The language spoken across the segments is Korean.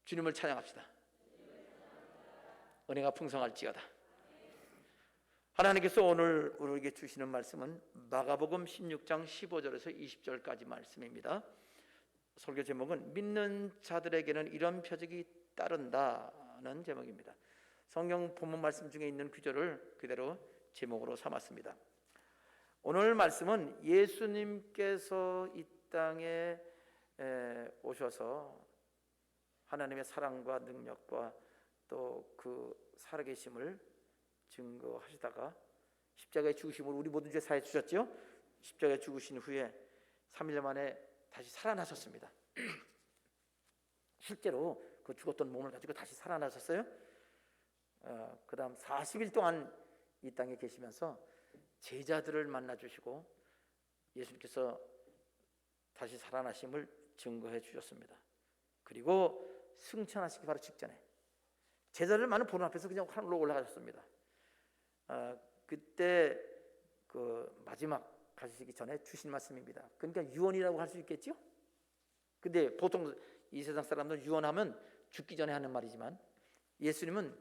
주님을 찬양합시다. 은혜가 풍성할지어다. 하나님께서 오늘 우리에게 주시는 말씀은 마가복음 16장 15절에서 20절까지 말씀입니다. 설교 제목은 믿는 자들에게는 이런 표적이 따른다는 제목입니다. 성경 본문 말씀 중에 있는 구절을 그대로 제목으로 삼았습니다. 오늘 말씀은 예수님께서 이 땅에 오셔서 하나님의 사랑과 능력과 또 그 살아계심을 증거하시다가 십자가에 죽으심을 우리 모든 죄 사해 주셨죠. 십자가에 죽으신 후에 3일 만에 다시 살아나셨습니다. 실제로 그 죽었던 몸을 가지고 다시 살아나셨어요. 그 다음 40일 동안 이 땅에 계시면서 제자들을 만나주시고 예수님께서 다시 살아나심을 증거해 주셨습니다. 그리고 승천하시기 바로 직전에 제자들 많은 보는 앞에서 그냥 하늘로 올라가셨습니다. 그때 그 마지막 가시기 전에 주신 말씀입니다. 그러니까 유언이라고 할 수 있겠죠. 근데 보통 이 세상 사람들은 유언하면 죽기 전에 하는 말이지만 예수님은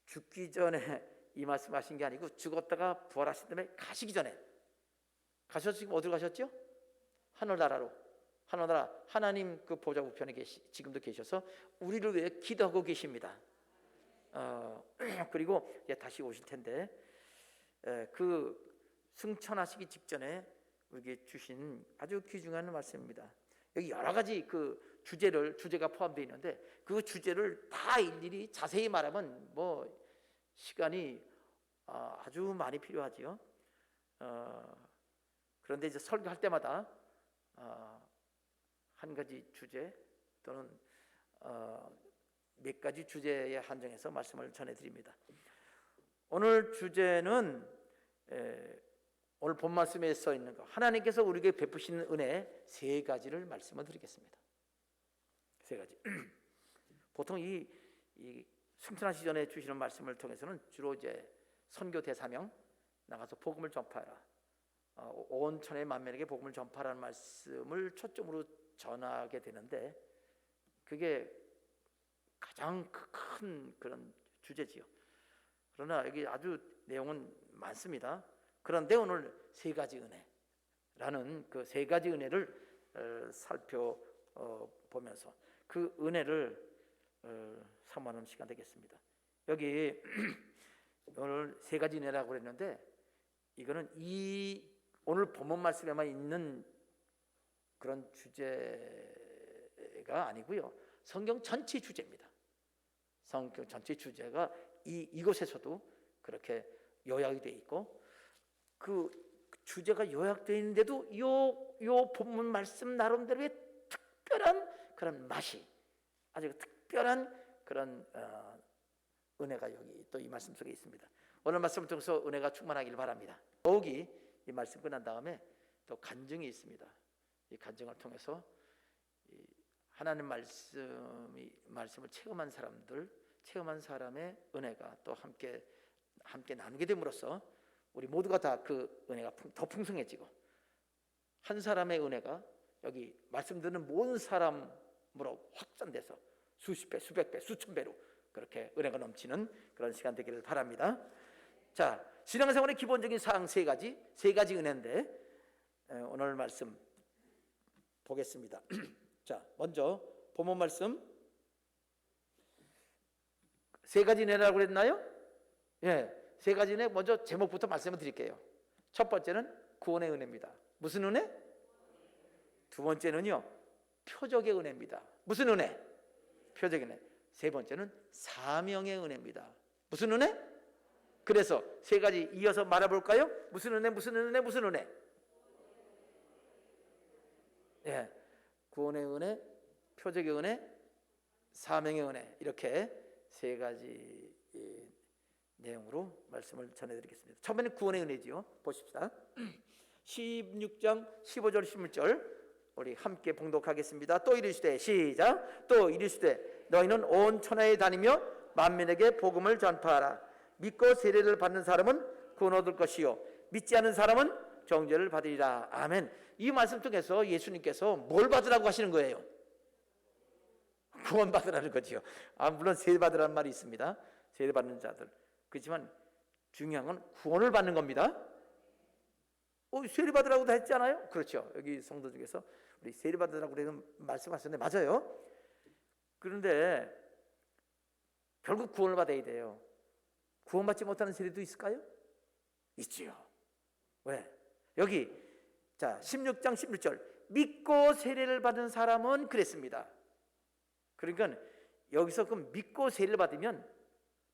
죽기 전에 이 말씀하신 게 아니고 죽었다가 부활하신 다음에 가시기 전에 가셔서 지금 어디로 가셨죠? 하늘나라로. 하늘나라 하나님 그 보좌 우편에 지금도 계셔서 우리를 위해 기도하고 계십니다. 그리고 이제 다시 오실 텐데 그 승천하시기 직전에 우리에게 주신 아주 귀중한 말씀입니다. 여기 여러 가지 그 주제가 포함되어 있는데 그 주제를 다 일일이 자세히 말하면 뭐 시간이 아주 많이 필요하지요. 그런데 이제 설교할 때마다 한 가지 주제 또는 몇 가지 주제에 한정해서 말씀을 전해드립니다. 오늘 주제는 오늘 본 말씀에 써 있는 거 하나님께서 우리에게 베푸시는 은혜 세 가지를 말씀을 드리겠습니다. 세 가지. 보통 이 승천하시기 전에 주시는 말씀을 통해서는 주로 이제 선교 대사명 나가서 복음을 전파하라, 온 천하의 만민에게 복음을 전파하라는 말씀을 초점으로 전하게 되는데 그게 가장 큰 그런 주제지요. 그러나 여기 아주 내용은 많습니다. 그런데 오늘 세 가지 은혜라는 그 세 가지 은혜를 살펴보면서 그 은혜를 삼하는 시간 되겠습니다. 여기 오늘 세 가지 은혜라고 그랬는데 이거는 이 오늘 본문 말씀에만 있는 그런 주제가 아니고요. 성경 전체 주제입니다. 성경 전체 주제가 이곳에서도 그렇게 요약이 되어 있고 그 주제가 요약되어 있는데도 요 본문 말씀 나름대로의 특별한 그런 맛이 아주 특별한 그런 은혜가 여기 또 이 말씀 속에 있습니다. 오늘 말씀을 통해서 은혜가 충만하길 바랍니다. 더욱이 이 말씀 끝난 다음에 또 간증이 있습니다. 이 간증을 통해서 하나님 말씀을 체험한 사람의 은혜가 또 함께 나누게 됨으로써 우리 모두가 다 그 은혜가 더 풍성해지고 한 사람의 은혜가 여기 말씀 듣는 모든 사람으로 확산돼서 수십 배, 수백 배, 수천 배로 그렇게 은혜가 넘치는 그런 시간 되기를 바랍니다. 자, 신앙생활의 기본적인 사항 세 가지 은혜인데 오늘 말씀 보겠습니다. 자, 먼저 본문 말씀 세 가지 은혜라고 그랬나요? 예, 세 가지 은혜 먼저 제목부터 말씀을 드릴게요. 첫 번째는 구원의 은혜입니다. 무슨 은혜? 두 번째는요, 표적의 은혜입니다. 무슨 은혜? 표적의 은혜. 세 번째는 사명의 은혜입니다. 무슨 은혜? 그래서 세 가지 이어서 말해볼까요? 무슨 은혜, 무슨 은혜, 무슨 은혜? 예, 구원의 은혜, 표적의 은혜, 사명의 은혜 이렇게 세 가지 내용으로 말씀을 전해드리겠습니다. 처음에는 구원의 은혜지요. 보십시다. 16장 15절 16절 우리 함께 봉독하겠습니다. 또 이르시되 시작. 또 이르시되 너희는 온 천하에 다니며 만민에게 복음을 전파하라. 믿고 세례를 받는 사람은 구원 얻을 것이요 믿지 않는 사람은 정죄를 받으리라. 아멘. 이 말씀 중에서 예수님께서 뭘 받으라고 하시는 거예요? 구원받으라는 거지요. 물론 세례받으라는 말이 있습니다. 세례받는 자들. 그렇지만 중요한 건 구원을 받는 겁니다. 세례받으라고도 했잖아요. 그렇죠. 여기 성도 중에서 우리 세례받으라고 말씀하셨는데 맞아요. 그런데 결국 구원을 받아야 돼요. 구원받지 못하는 세례도 있을까요? 있지요. 왜? 여기 16장 16절 믿고 세례를 받은 사람은 그랬습니다. 그러니까 여기서 그 믿고 세례를 받으면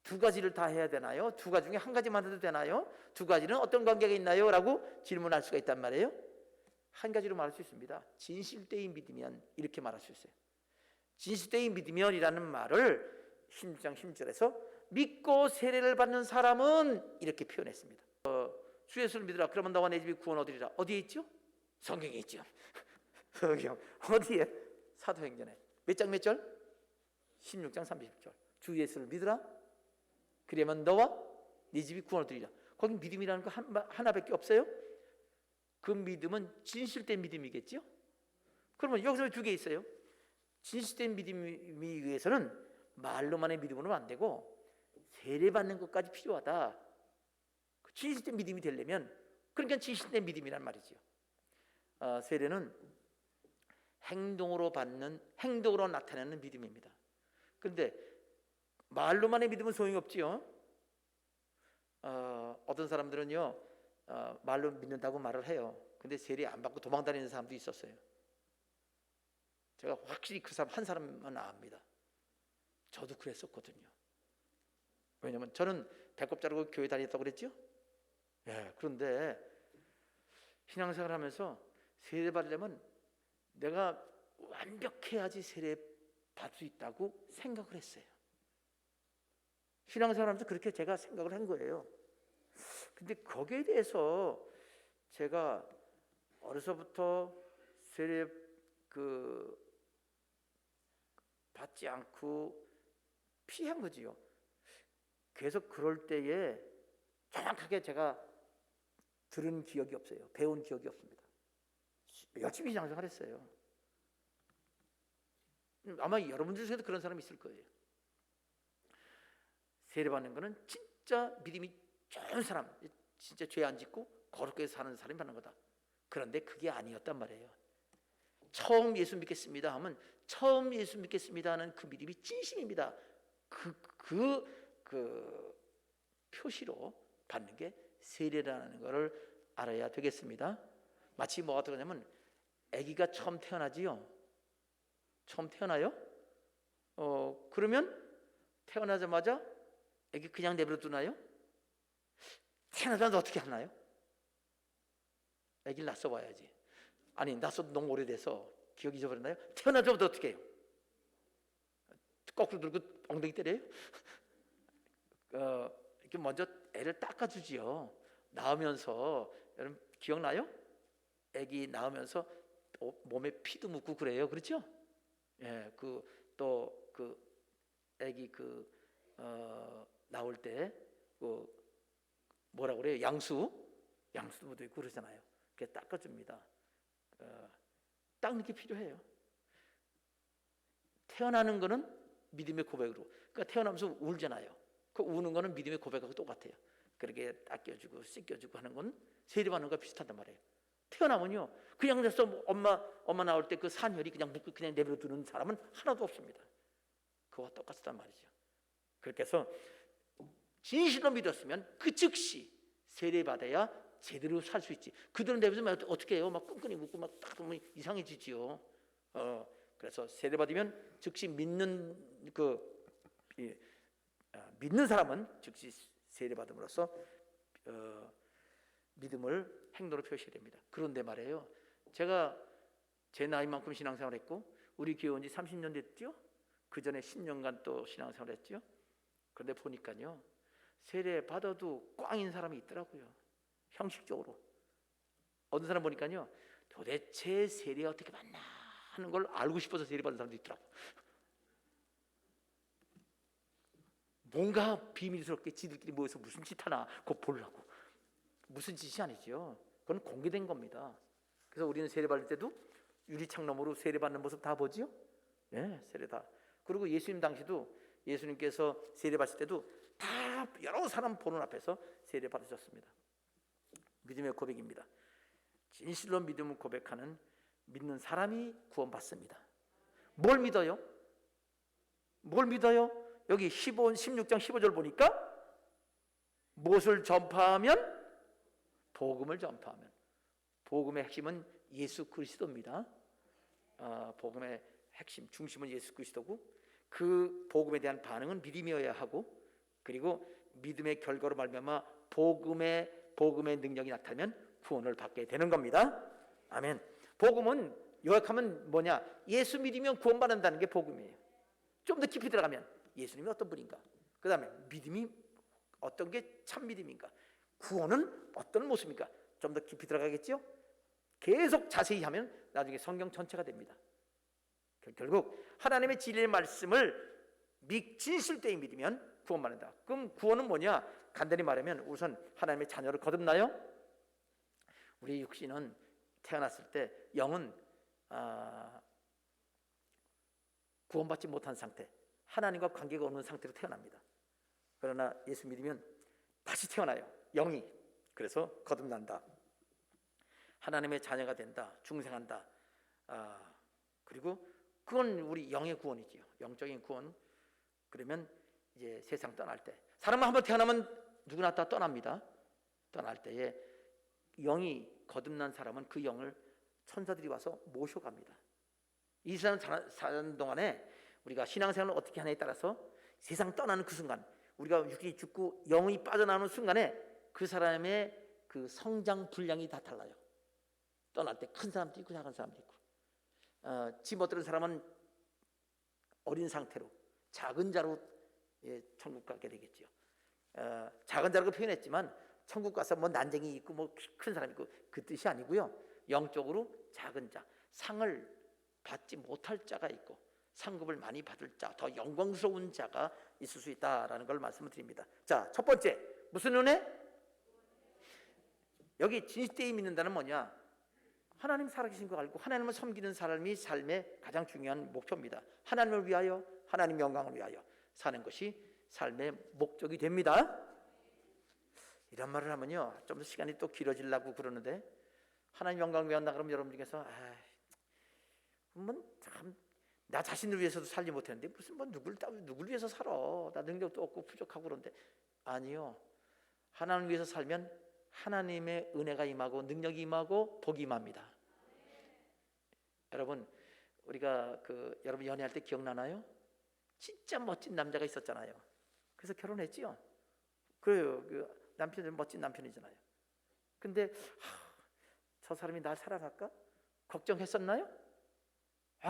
두 가지를 다 해야 되나요? 두 가지 중에 한 가지만 해도 되나요? 두 가지는 어떤 관계가 있나요? 라고 질문할 수가 있단 말이에요. 한 가지로 말할 수 있습니다. 진실되이 믿으면 이렇게 말할 수 있어요. 진실되이 믿으면이라는 말을 16장 16절에서 믿고 세례를 받는 사람은 이렇게 표현했습니다. 주 예수를 믿으라 그러면 너와 내 집이 구원 얻으리라. 어디에 있죠? 성경에 있죠. 성경 어디에? 사도행전에 몇 장 몇 절? 16장 30절 주 예수를 믿으라 그러면 너와 네 집이 구원 얻으리라. 거기 믿음이라는 거 하나밖에 없어요. 그 믿음은 진실된 믿음이겠죠. 그러면 여기서 두 개 있어요. 진실된 믿음이 위해서는 말로만의 믿음으로는 안 되고 세례받는 것까지 필요하다. 진실된 믿음이 되려면 그러니까 진실된 믿음이란 말이죠. 세례는 행동으로 나타내는 믿음입니다. 그런데 말로만의 믿음은 소용이 없지요. 어떤 사람들은요 말로 믿는다고 말을 해요. 근데 세례 안 받고 도망다니는 사람도 있었어요. 제가 확실히 그 사람 한 사람은 압니다. 저도 그랬었거든요. 왜냐면 저는 배꼽 자르고 교회 다녔다고 그랬죠. 그런데 신앙생활 하면서 세례 받으려면 내가 완벽해야지 세례 받을 수 있다고 생각을 했어요. 신앙생활 하면서 그렇게 제가 생각을 한 거예요. 근데 거기에 대해서 제가 어려서부터 세례 받지 않고 피한 거지요. 계속 그럴 때에 정확하게 제가 들은 기억이 없어요. 배운 기억이 없습니다. 열심히 신앙생활 했어요. 아마 여러분들 중에도 그런 사람이 있을 거예요. 세례받는 거는 진짜 믿음이 좋은 사람, 진짜 죄 안 짓고 거룩하게 사는 사람이 받는 거다. 그런데 그게 아니었단 말이에요. 처음 예수 믿겠습니다 하면 처음 예수 믿겠습니다 하는 그 믿음이 진심입니다. 그 표시로 받는 게 세례라는 것을 알아야 되겠습니다. 마치 뭐가 되냐면 아기가 처음 태어나지요. 처음 태어나요? 그러면 태어나자마자 아기 그냥 내버려 두나요? 태어나자마자 어떻게 하나요? 아기를 낳았어 봐야지. 아니 낳았어도 너무 오래돼서 기억이 잊어버렸나요? 태어나자마자 어떻게 해요? 거꾸로 들고 엉덩이 때려요? 이렇게 먼저 애를 닦아주지요. 낳으면서 여러분 기억나요? 아기 낳으면서 몸에 피도 묻고 그래요. 그렇죠? 아기 나올 때 뭐라 그래요? 양수도 묻어있고 그러잖아요. 그렇게 닦아줍니다. 닦는 게 필요해요. 태어나는 거는 믿음의 고백으로. 그러니까 태어나면서 울잖아요. 그 우는 거는 믿음의 고백하고 똑같아요. 그렇게 닦여주고 씻겨주고 하는 건 세례받는 거와 비슷하단 말이에요. 태어나면요 그냥 돼서 엄마 나올 때 그 산혈이 그냥 묻고 그냥 내버려 두는 사람은 하나도 없습니다. 그와 똑같단 말이죠. 그렇게 해서 진실로 믿었으면 그 즉시 세례받아야 제대로 살 수 있지. 그들은 내버려두면 어떻게 해요? 막 끈끈이 묶고 막 딱 보면 이상해지지요. 그래서 세례받으면 즉시 믿는 사람은 즉시 세례받음으로써 믿음을 행동으로 표시해야 됩니다. 그런데 말이에요. 제가 제 나이만큼 신앙생활했고 우리 교회 온 지 30년 됐죠. 그 전에 10년간 또 신앙생활했죠. 그런데 보니까요 세례받아도 꽝인 사람이 있더라고요. 형식적으로. 어떤 사람 보니까요 도대체 세례 어떻게 받나 하는 걸 알고 싶어서 세례받은 사람도 있더라고요. 뭔가 비밀스럽게 지들끼리 모여서 무슨 짓 하나 그거 보려고. 무슨 짓이 아니죠. 그건 공개된 겁니다. 그래서 우리는 세례받을 때도 유리창 너머로 세례받는 모습 다 보지요. 세례 다. 그리고 예수님 당시도 예수님께서 세례 받을 때도 다 여러 사람 보는 앞에서 세례 받으셨습니다. 믿음의 고백입니다. 진실로 믿음을 고백하는 믿는 사람이 구원받습니다. 뭘 믿어요? 뭘 믿어요? 여기 16장 15절 보니까 무엇을 전파하면? 복음을 전파하면. 복음의 핵심은 예수 그리스도입니다. 복음의 핵심, 중심은 예수 그리스도고, 그 복음에 대한 반응은 믿음이어야 하고, 그리고 믿음의 결과로 말미암아 복음의 능력이 나타나면 구원을 받게 되는 겁니다. 아멘. 복음은 요약하면 뭐냐? 예수 믿으면 구원받는다는 게 복음이에요. 좀 더 깊이 들어가면 예수님이 어떤 분인가, 그 다음에 믿음이 어떤 게 참 믿음인가, 구원은 어떤 모습인가, 좀 더 깊이 들어가겠죠. 계속 자세히 하면 나중에 성경 전체가 됩니다. 결국 하나님의 진리의 말씀을 진실되이 믿으면 구원받는다. 그럼 구원은 뭐냐? 간단히 말하면 우선 하나님의 자녀를 거듭나요. 우리 육신은 태어났을 때 영은 구원받지 못한 상태, 하나님과 관계가 없는 상태로 태어납니다. 그러나 예수 믿으면 다시 태어나요. 영이. 그래서 거듭난다. 하나님의 자녀가 된다. 중생한다. 그리고 그건 우리 영의 구원이지요. 영적인 구원. 그러면 이제 세상 떠날 때, 사람은 한번 태어나면 누구나 다 떠납니다. 떠날 때에 영이 거듭난 사람은 그 영을 천사들이 와서 모셔갑니다. 이 세상 사는 동안에 우리가 신앙생활을 어떻게 하느냐에 따라서 세상 떠나는 그 순간, 우리가 육이 죽고 영이 빠져나오는 순간에 그 사람의 그 성장 분량이 다 달라요. 떠날 때 큰 사람도 있고 작은 사람도 있고, 지 못들은 사람은 어린 상태로 작은 자로 천국 가게 되겠죠. 작은 자라고 표현했지만 천국 가서 뭐 난쟁이 있고 뭐 큰 사람 있고 그 뜻이 아니고요. 영적으로 작은 자, 상을 받지 못할 자가 있고 상급을 많이 받을 자, 더 영광스러운 자가 있을 수 있다라는 걸 말씀을 드립니다. 자, 첫 번째, 무슨 은혜? 여기 진실되이 믿는다는 뭐냐? 하나님 살아계신 거 알고 하나님을 섬기는 사람이 삶의 가장 중요한 목표입니다. 하나님을 위하여, 하나님 영광을 위하여 사는 것이 삶의 목적이 됩니다. 이런 말을 하면요, 좀 더 시간이 또 길어지려고 그러는데, 하나님 영광을 위한다 그러면 여러분 중에서 나 자신을 위해서도 살지 못했는데 무슨 뭐 누굴 위해서 살아? 나 능력도 없고 부족하고 그런데. 아니요, 하나님을 위해서 살면 하나님의 은혜가 임하고 능력이 임하고 복이 임합니다. 여러분, 우리가 여러분 연애할 때 기억나나요? 진짜 멋진 남자가 있었잖아요. 그래서 결혼했지요. 그래요. 남편은 멋진 남편이잖아요. 근데 저 사람이 날 사랑할까? 걱정했었나요?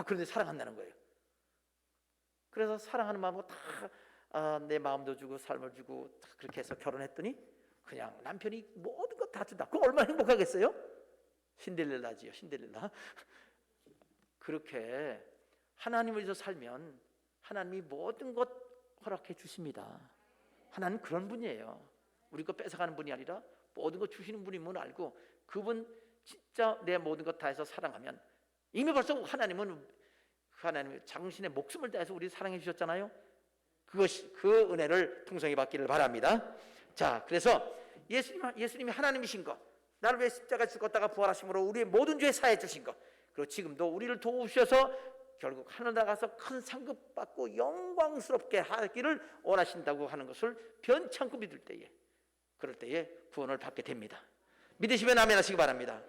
그런데 사랑한다는 거예요. 그래서 사랑하는 마음으로 다 내 마음도 주고 삶을 주고 다 그렇게 해서 결혼했더니 그냥 남편이 모든 것 다 준다. 그럼 얼마나 행복하겠어요? 신데렐라지요, 신데렐라. 그렇게 하나님을 위해서 살면 하나님이 모든 것 허락해 주십니다. 하나님 그런 분이에요. 우리 거 뺏어가는 분이 아니라 모든 것 주시는 분임을 알고 그분 진짜 내 모든 것 다해서 사랑하면 이미 벌써 하나님은 당신의 목숨을 다해서 우리 사랑해 주셨잖아요. 그 은혜를 풍성히 받기를 바랍니다. 자, 그래서 예수님이 하나님이신 것, 나를 위해 십자가 죽었다가 부활하심으로 우리의 모든 죄 사해 주신 것, 그리고 지금도 우리를 도우셔서 결국 하늘 나가서 큰 상급 받고 영광스럽게 하기를 원하신다고 하는 것을 변찮고 믿을 때에, 그럴 때에 구원을 받게 됩니다. 믿으시면 아멘 하시기 바랍니다.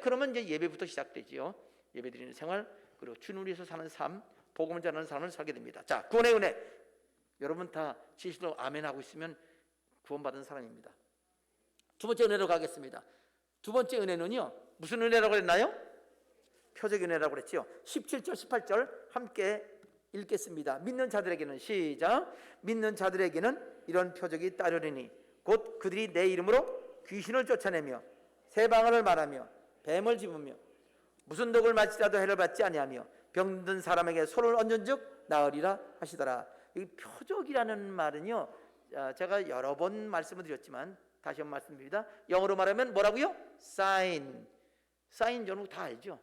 그러면 이제 예배부터 시작되지요. 예배 드리는 생활, 그리고 주님을 위해서 사는 삶, 복음을 전하는 삶을 살게 됩니다. 자, 구원의 은혜, 여러분 다 진실로 아멘 하고 있으면 구원받은 사람입니다. 두 번째 은혜로 가겠습니다. 두 번째 은혜는요, 무슨 은혜라고 그랬나요? 표적 은혜라고 그랬죠. 17절 18절 함께 읽겠습니다. 믿는 자들에게는, 시작, 믿는 자들에게는 이런 표적이 따르리니 곧 그들이 내 이름으로 귀신을 쫓아내며 새 방언을 말하며 뱀을 집으며 무슨 독을 마시라도 해를 받지 아니하며 병든 사람에게 손을 얹은즉 나으리라 하시더라. 이 표적이라는 말은요, 제가 여러 번 말씀을 드렸지만 다시 한번 말씀드립니다. 영어로 말하면 뭐라고요? 사인. 사인 여러분 다 알죠?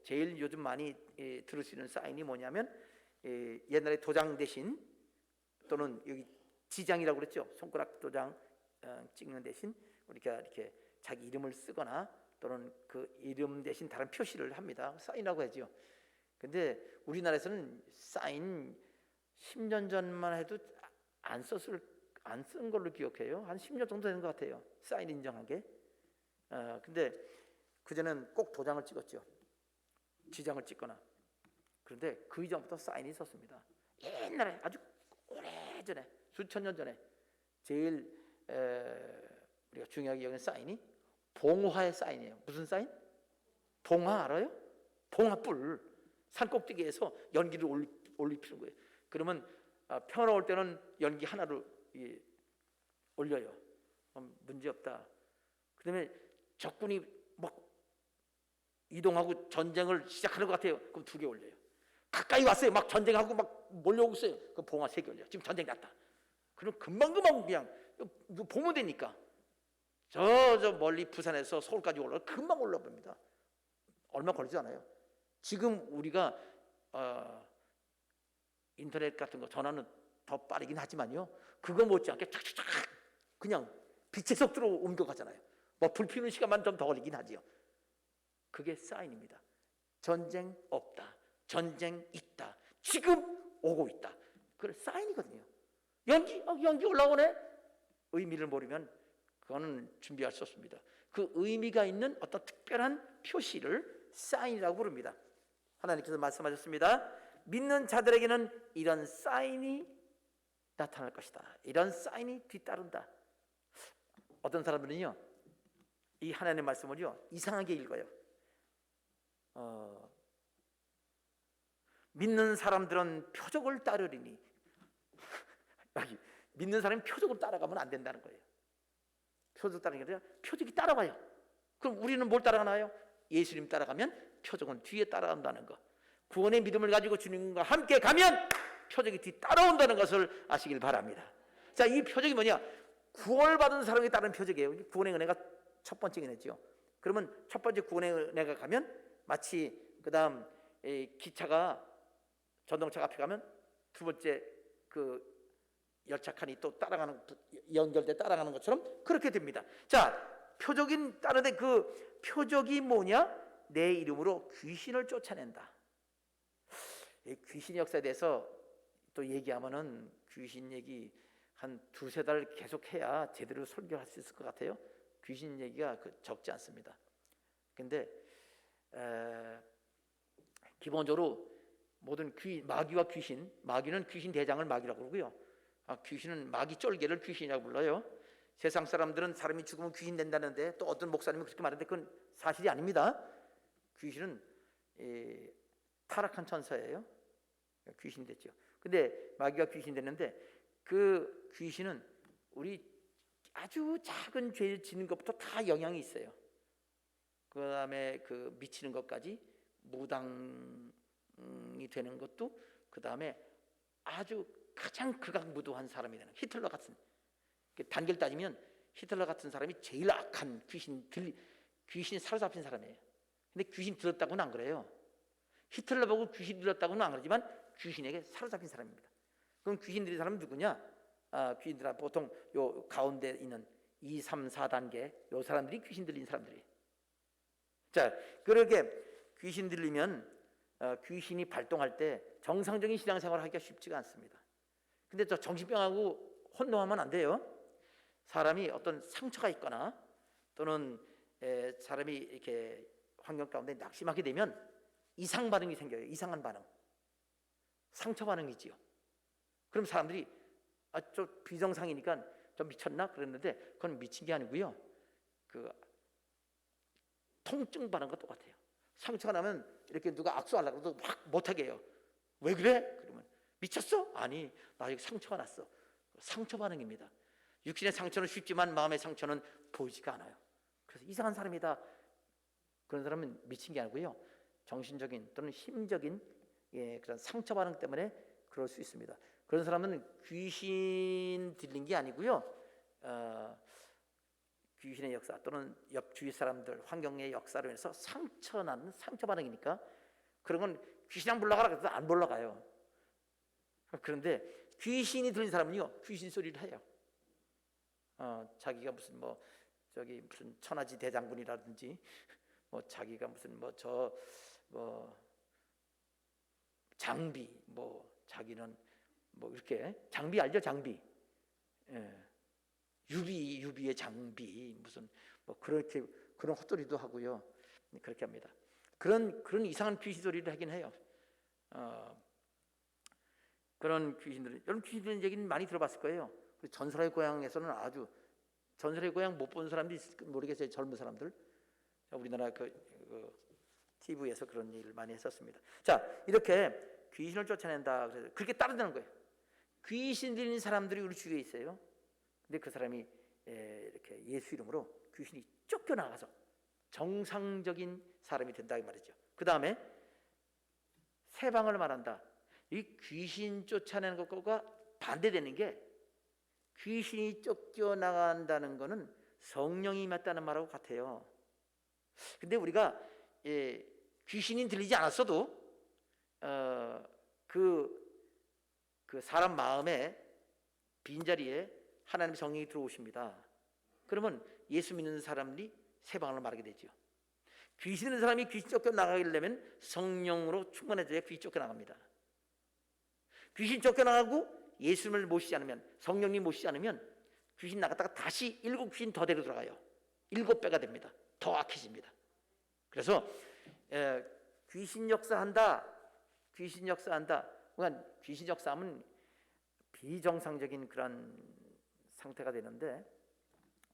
제일 요즘 많이 들을 수 있는 사인이 뭐냐면 옛날에 도장 대신 또는 여기 지장이라고 그랬죠. 손가락 도장 찍는 대신 우리가 이렇게 자기 이름을 쓰거나 또는 그 이름 대신 다른 표시를 합니다. 사인이라고 하죠. 근데 우리나라에서는 사인 10년 전만 해도 안 쓴 걸로 기억해요. 한 10년 정도 되는 것 같아요. 사인 인정한 게. 근데 그전에는 꼭 도장을 찍었죠. 지장을 찍거나. 그런데 그 이전부터 사인이 있었습니다. 옛날에 아주 오래전에 수천 년 전에 제일 우리가 중요하게 여기는 사인이 봉화의 사인이에요. 무슨 사인? 봉화 알아요? 봉화불 산꼭대기에서 연기를 올리피는 거예요. 그러면 평화로울 때는 연기 하나로 올려요. 문제 없다. 그다음에 적군이 막 이동하고 전쟁을 시작하는 것 같아요. 그럼 2개 올려요. 가까이 왔어요. 막 전쟁하고 막 몰려오고 있어요. 그럼 봉화 3개 올려요. 지금 전쟁 났다. 그럼 금방금방 그냥 이거 보면 되니까 저 멀리 부산에서 서울까지 올라가 금방 올라옵니다. 얼마 걸리지 않아요. 지금 우리가 인터넷 같은 거 전화는 더 빠르긴 하지만요. 그거 못지않게 쫙쫙쫙 그냥 빛의 속도로 옮겨가잖아요. 뭐 불 피우는 시간만 좀 더 걸리긴 하지요. 그게 사인입니다. 전쟁 없다. 전쟁 있다. 지금 오고 있다. 그게 사인이거든요. 연기 올라오네. 의미를 모르면 그거는 준비할 수 없습니다. 그 의미가 있는 어떤 특별한 표시를 사인이라고 부릅니다. 하나님께서 말씀하셨습니다. 믿는 자들에게는 이런 사인이 나타날 것이다. 이런 사인이 뒤따른다. 어떤 사람들은요, 이 하나님의 말씀을요 이상하게 읽어요. 믿는 사람들은 표적을 따르리니 믿는 사람이 표적을 따라가면 안 된다는 거예요. 표적 따르는 게 아니라 표적이 따라와요. 그럼 우리는 뭘 따라가나요? 예수님 따라가면 표적은 뒤에 따라간다는 거. 구원의 믿음을 가지고 주님과 함께 가면 표적이 뒤 따라온다는 것을 아시길 바랍니다. 자, 이 표적이 뭐냐? 구원받은 사람에 따른 표적이에요. 구원의 은혜가 첫 번째 은혜죠. 그러면 첫 번째 구원의 은혜가 가면 마치 그 다음 기차가 전동차 앞에 가면 두 번째 그 열차 칸이 또 따라가는 연결돼 따라가는 것처럼 그렇게 됩니다. 자, 표적인 따르되 그 표적이 뭐냐? 내 이름으로 귀신을 쫓아낸다. 귀신 역사에 대해서 또 얘기하면은 귀신 얘기 한 2-3달 계속 해야 제대로 설교할 수 있을 것 같아요. 귀신 얘기가 적지 않습니다. 근데 기본적으로 모든 마귀와 귀신, 마귀는 귀신 대장을 마귀라고 그러고요. 귀신은 마귀 쫄개를 귀신이라고 불러요. 세상 사람들은 사람이 죽으면 귀신 된다는데 또 어떤 목사님은 그렇게 말하는데 그건 사실이 아닙니다. 귀신은 타락한 천사예요. 귀신이 됐죠. 근데 마귀가 귀신 됐는데 그 귀신은 우리 아주 작은 죄를 짓는 것부터 다 영향이 있어요. 그 다음에 그 미치는 것까지 무당이 되는 것도 그 다음에 아주 가장 극악무도한 사람이 되는 히틀러 같은 단계를 따지면 히틀러 같은 사람이 제일 악한 귀신이 사로잡힌 사람이에요. 근데 귀신 들었다고는 안 그래요. 히틀러 보고 귀신 들었다고는 안 그러지만 귀신에게 사로잡힌 사람입니다. 그럼 귀신 들인 사람은 누구냐? 귀신들은 보통 요 가운데 있는 2, 3, 4단계 요 사람들이 귀신 들린 사람들이에요. 자, 그렇게 귀신 들리면 귀신이 발동할 때 정상적인 신앙생활을 하기가 쉽지가 않습니다. 근데 저 정신병하고 혼동하면 안 돼요. 사람이 어떤 상처가 있거나 또는 사람이 이렇게 환경 가운데 낙심하게 되면 이상 반응이 생겨요. 이상한 반응. 상처 반응이지요. 그럼 사람들이 저 비정상이니까 좀 미쳤나 그랬는데 그건 미친 게 아니고요. 그 통증 반응과 똑같아요. 상처가 나면 이렇게 누가 악수하려고 해도 확 못하게 해요. 왜 그래? 그러면 미쳤어? 아니, 나 여기 상처가 났어. 상처 반응입니다. 육신의 상처는 쉽지만 마음의 상처는 보이지가 않아요. 그래서 이상한 사람이다. 그런 사람은 미친 게 아니고요. 정신적인 또는 심적인 그런 상처 반응 때문에 그럴 수 있습니다. 그런 사람은 귀신 들린 게 아니고요. 귀신의 역사 또는 옆 주위 사람들 환경의 역사로 인해서 상처 반응이니까 그런 건 귀신이랑 물러가라 그래도 안 물러가요. 그런데 귀신이 들린 사람은요, 귀신 소리를 해요. 자기가 무슨 무슨 천하지 대장군이라든지 자기가 무슨 장비 자기는 이렇게 장비 알죠? 장비. 예. 유비의 장비 무슨 그렇게 그런 헛소리도 하고요. 그렇게 합니다. 그런 이상한 귀신 소리를 하긴 해요. 그런 귀신들은, 여러분 귀신들 얘기는 많이 들어봤을 거예요. 전설의 고향에서는 아주, 전설의 고향 못 본 사람도 있을지 모르겠어요. 젊은 사람들. 우리나라 TV에서 그런 일을 많이 했었습니다. 자, 이렇게 귀신을 쫓아낸다. 그래서 그렇게 따른다는 거예요. 귀신 들린 사람들이 우리 주위에 있어요. 근데 그 사람이 이렇게 예수 이름으로 귀신이 쫓겨나가서 정상적인 사람이 된다 이 말이죠. 그 다음에 새 방을 말한다. 이 귀신 쫓아내는 것과 반대되는 게, 귀신이 쫓겨나간다는 것은 성령이 임했다는 말하고 같아요. 근데 우리가 귀신이 들리지 않았어도 그 사람 마음에 빈자리에 하나님의 성령이 들어오십니다. 그러면 예수 믿는 사람이 새 방언을 말하게 되죠. 귀신 있는 사람이 귀신 쫓겨나가려면 성령으로 충만해져야 귀신 쫓겨나갑니다. 귀신 쫓겨나가고 예수님을 모시지 않으면, 성령님 모시지 않으면 귀신 나갔다가 다시 7 귀신 더 데리고 들어가요. 7배가 됩니다. 더 악해집니다. 그래서 귀신 역사한다. 귀신 역사한다. 그러니까 귀신 역사하면 비정상적인 그런 상태가 되는데,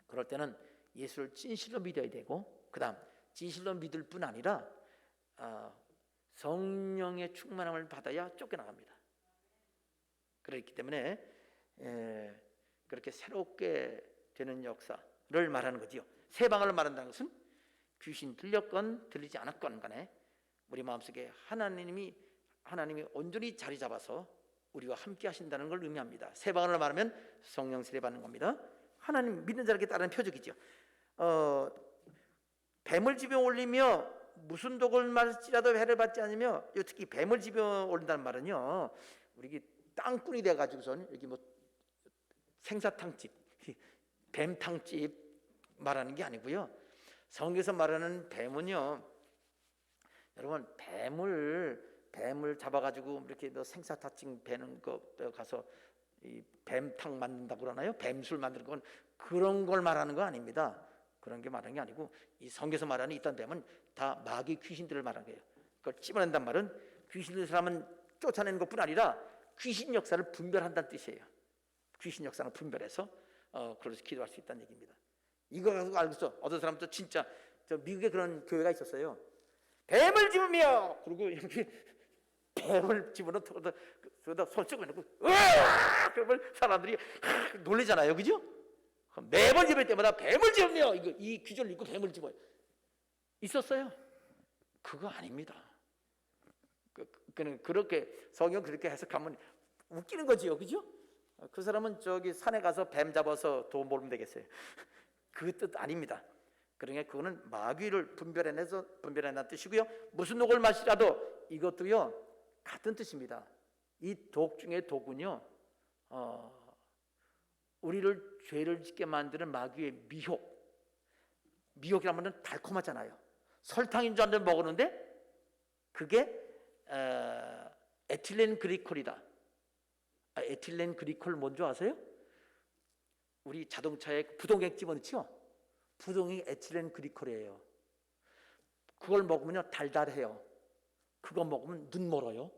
그럴 때는 예수를 진실로 믿어야 되고, 그 다음 진실로 믿을 뿐 아니라 성령의 충만함을 받아야 쫓겨나갑니다. 그렇기 때문에 그렇게 새롭게 되는 역사를 말하는 거지요. 새 방언을 말한다는 것은 귀신 들렸건 들리지 않았건 간에 우리 마음속에 하나님이 온전히 자리 잡아서 우리와 함께 하신다는 걸 의미합니다. 새 방언을 말하면 성령 세례 받는 겁니다. 하나님 믿는 자에게 따르는 표적이죠. 뱀을 집에 올리며 무슨 독을 마실지라도 해를 받지 않으며, 특히 뱀을 집에 올린다는 말은요, 우리 땅꾼이 돼가지고선 여기 생사탕집, 뱀탕집 말하는 게 아니고요. 성경에서 말하는 뱀은요, 여러분 뱀을 잡아가지고 이렇게 생사탕집 배는 거 가서 이 뱀탕 만든다고 그러나요? 뱀술 만드는 건 그런 걸 말하는 거 아닙니다. 그런 게 말하는 게 아니고, 이 성경에서 말하는 이딴 뱀은 다 마귀 귀신들을 말하는 거예요. 그걸 찝어낸단 말은 귀신 있는 사람은 쫓아내는 것뿐 아니라 귀신 역사를 분별한다는 뜻이에요. 귀신 역사를 분별해서 그래서 기도할 수 있다는 얘기입니다. 이거 가지고 알고서 어떤 사람도 진짜 미국에 그런 교회가 있었어요. 뱀을 집으며, 그리고 이렇게 뱀을 집어넣고 그러다 손 쓰고 있고, 으아! 그러면 사람들이 놀라잖아요, 그죠? 매번 집을 때마다 뱀을 집으며, 이 귀절을 입고 뱀을 집어요. 있었어요? 그거 아닙니다. 그렇게 성경 그렇게 해석하면 웃기는 거지요, 그죠? 그 사람은 저기 산에 가서 뱀 잡아서 돈 벌면 되겠어요. 그 뜻 아닙니다. 그러니까 그거는 마귀를 분별해낸 뜻이고요. 무슨 독을 마시라도 이것도요 같은 뜻입니다. 이 독 중에 독은요, 우리를 죄를 짓게 만드는 마귀의 미혹이라는 건 달콤하잖아요. 설탕인 줄 알았는데 먹었는데 그게 에틸렌 그리콜이다. 에틸렌 그리콜 뭔지 아세요? 우리 자동차에 부동액 집어넣죠? 부동액이 에틸렌 그리콜이에요. 그걸 먹으면 달달해요. 그거 먹으면 눈 멀어요.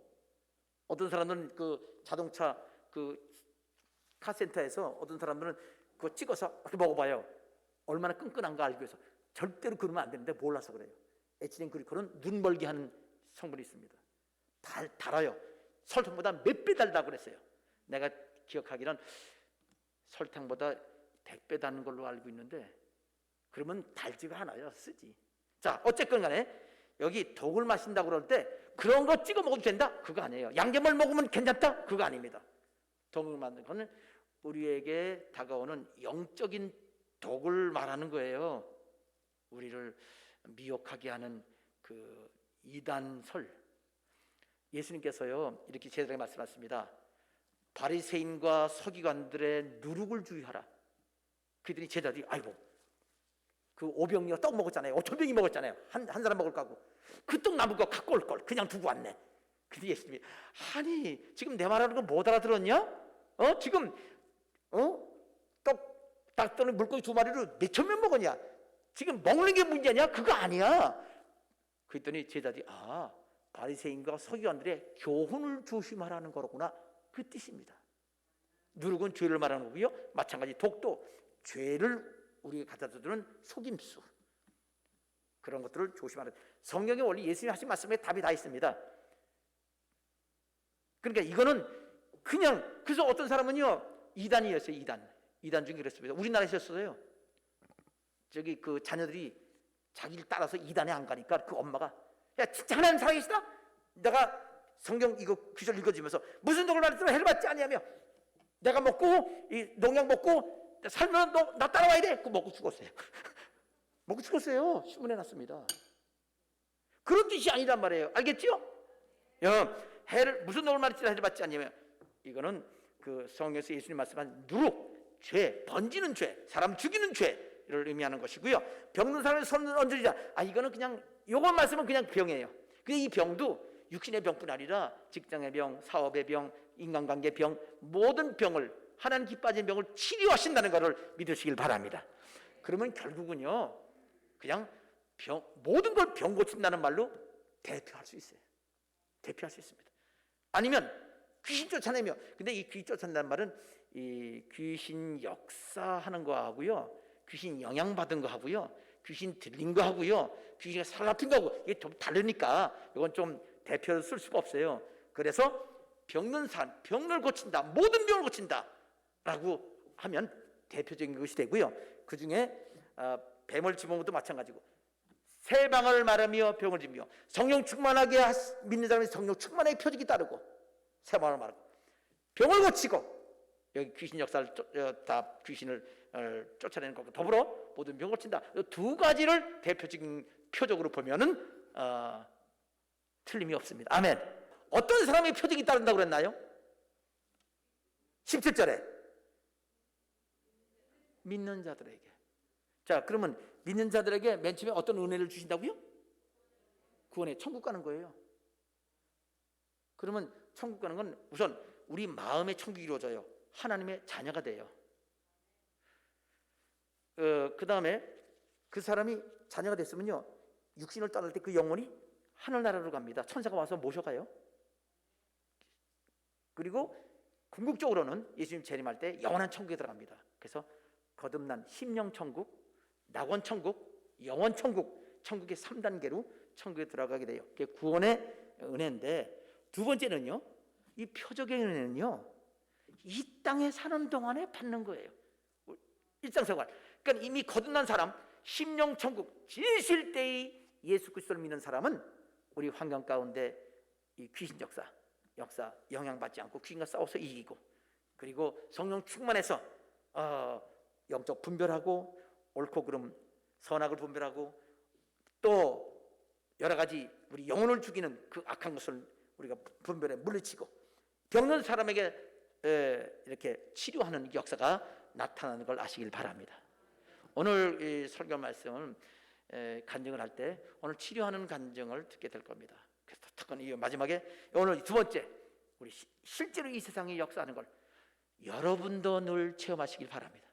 어떤 사람들은 그 자동차 그 카센터에서 어떤 사람들은 그거 찍어서 이렇게 먹어봐요. 얼마나 끈끈한가 알기 위해서. 절대로 그러면 안 되는데 몰라서 그래요. 에틸렌 그리콜은 눈 멀게 하는 성분이 있습니다. 달아요. 설탕보다 몇 배 달다고 그랬어요. 내가 기억하기는 설탕보다 100배 다는 걸로 알고 있는데, 그러면 달지가 않아요. 쓰지. 자, 어쨌건 간에 여기 독을 마신다고 그럴 때 그런 거 찍어 먹어도 된다? 그거 아니에요. 양념을 먹으면 괜찮다? 그거 아닙니다. 독을 만든 거는 우리에게 다가오는 영적인 독을 말하는 거예요. 우리를 미혹하게 하는 그 이단설. 예수님께서요 이렇게 제자들에게 말씀하셨습니다. 바리새인과 서기관들의 누룩을 주의하라. 그들이 제자들이 아이고 그 5병이요 떡 먹었잖아요. 5,000병이 먹었잖아요. 한 사람 먹을 거고 그 떡 남은 거 갖고 올 걸 그냥 두고 왔네. 근데 예수님이 아니 지금 내 말하는 거 못 알아들었냐? 지금 떡 닭 물고기 2마리를 몇천 명 먹었냐? 지금 먹는 게 문제냐? 그거 아니야. 그랬더니 제자들이 바리새인과 서기관들의 교훈을 조심하라는 거로구나. 그 뜻입니다. 누룩은 죄를 말하는 거고요. 마찬가지 독도 죄를 우리가 갖다 두는 속임수 그런 것들을 조심하는. 성경에 원래 예수님이 하신 말씀에 답이 다 있습니다. 그러니까 이거는 그냥 그래서 어떤 사람은요 이단이었어요. 이단 중에 그랬습니다. 우리나라에 있었어요. 저기 그 자녀들이 자기를 따라서 이단에 안 가니까 그 엄마가 야 진짜 하나님 살아계시다? 내가 성경 이거 구절 읽어주면서 무슨 독을 말했더라 해를 받지 아니하며 내가 먹고 이 농약 먹고 살면 너 나 따라와야 돼. 그 먹고 죽었어요. 먹고 죽었어요. 신문에 났습니다. 그런 뜻이 아니란 말이에요. 알겠죠? 해를 무슨 독을 말했더라 해를 받지 아니하며 이거는 그 성경에서 예수님 말씀한 누룩, 죄, 번지는 죄, 사람 죽이는 죄를 의미하는 것이고요. 병든 사람의 손을 얹으리라. 이거는 그냥 요번 말씀은 그냥 병이에요. 근데 이 병도 육신의 병뿐 아니라 직장의 병, 사업의 병, 인간관계 병, 모든 병을 하나님 기뻐하시는 병을 치료하신다는 것을 믿으시길 바랍니다. 그러면 결국은요 그냥 모든 걸 병 고친다는 말로 대표할 수 있어요. 대표할 수 있습니다. 아니면 귀신 쫓아내며, 근데 이 귀신 쫓아낸다는 말은 이 귀신 역사하는 거 하고요, 귀신 영향받은 거 하고요, 귀신 들린 거 하고요, 귀신이 사로잡힌 거 하고 이게 좀 다르니까 이건 좀 대표를 쓸 수가 없어요. 그래서 병든 사람, 병을 고친다, 모든 병을 고친다 라고 하면 대표적인 것이 되고요. 그 중에 뱀을 집어먹은 것도 마찬가지고 새 방언을 말하며 병을 지며 성령 충만하게 믿는 사람이 성령 충만하게 표적이 따르고 새 방언을 말하고 병을 고치고 여기 귀신 역사를 다 귀신을 쫓아내는 것과 더불어 모든 병을 고친다. 이 두 가지를 대표적인 표적으로 보면은 틀림이 없습니다. 아멘. 어떤 사람의 표적이 따른다고 그랬나요? 17절에 믿는 자들에게. 자, 그러면 믿는 자들에게 맨 처음에 어떤 은혜를 주신다고요? 구원에 천국 가는 거예요. 그러면 천국 가는 건 우선 우리 마음의 천국이 이루어져요. 하나님의 자녀가 돼요. 그 다음에 그 사람이 자녀가 됐으면요, 육신을 떠날 때 그 영혼이 하늘나라로 갑니다. 천사가 와서 모셔가요. 그리고 궁극적으로는 예수님 재림할 때 영원한 천국에 들어갑니다. 그래서 거듭난 심령천국, 낙원천국, 영원천국, 천국의 3단계로 천국에 들어가게 돼요. 그게 구원의 은혜인데, 두 번째는요, 이 표적의 은혜는요, 이 땅에 사는 동안에 받는 거예요. 일상생활. 그러니까 이미 거듭난 사람, 심령천국, 진실대의 예수 그리스도를 믿는 사람은 우리 환경 가운데 이 귀신 역사 영향받지 않고 귀신과 싸워서 이기고, 그리고 성령 충만해서 영적 분별하고 옳고 그름 선악을 분별하고 또 여러 가지 우리 영혼을 죽이는 그 악한 것을 우리가 분별해 물리치고 병든 사람에게 이렇게 치료하는 역사가 나타나는 걸 아시길 바랍니다. 오늘 이 설교 말씀을 간증을 할 때 오늘 치료하는 간증을 듣게 될 겁니다. 그래서 특히 마지막에 오늘 두 번째, 우리 실제로 이 세상에 역사하는 걸 여러분도 늘 체험하시길 바랍니다.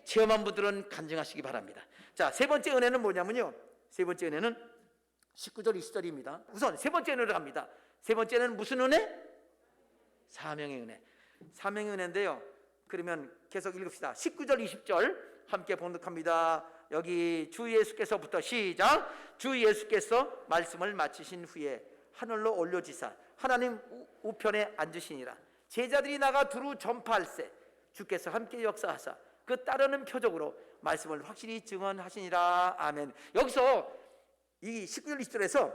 체험한 분들은 간증하시기 바랍니다. 자, 세 번째 은혜는 뭐냐면요, 세 번째 은혜는 19절 20절입니다. 우선 세 번째 은혜로 갑니다. 세 번째는 무슨 은혜? 사명의 은혜. 사명의 은혜인데요, 그러면 계속 읽읍시다. 19절 20절 함께 봉독합니다. 여기 주 예수께서부터 시작. 주 예수께서 말씀을 마치신 후에 하늘로 올려지사 하나님 우편에 앉으시니라. 제자들이 나가 두루 전파할세 주께서 함께 역사하사 그 따르는 표적으로 말씀을 확실히 증언하시니라. 아멘. 여기서 이 19절 20절에서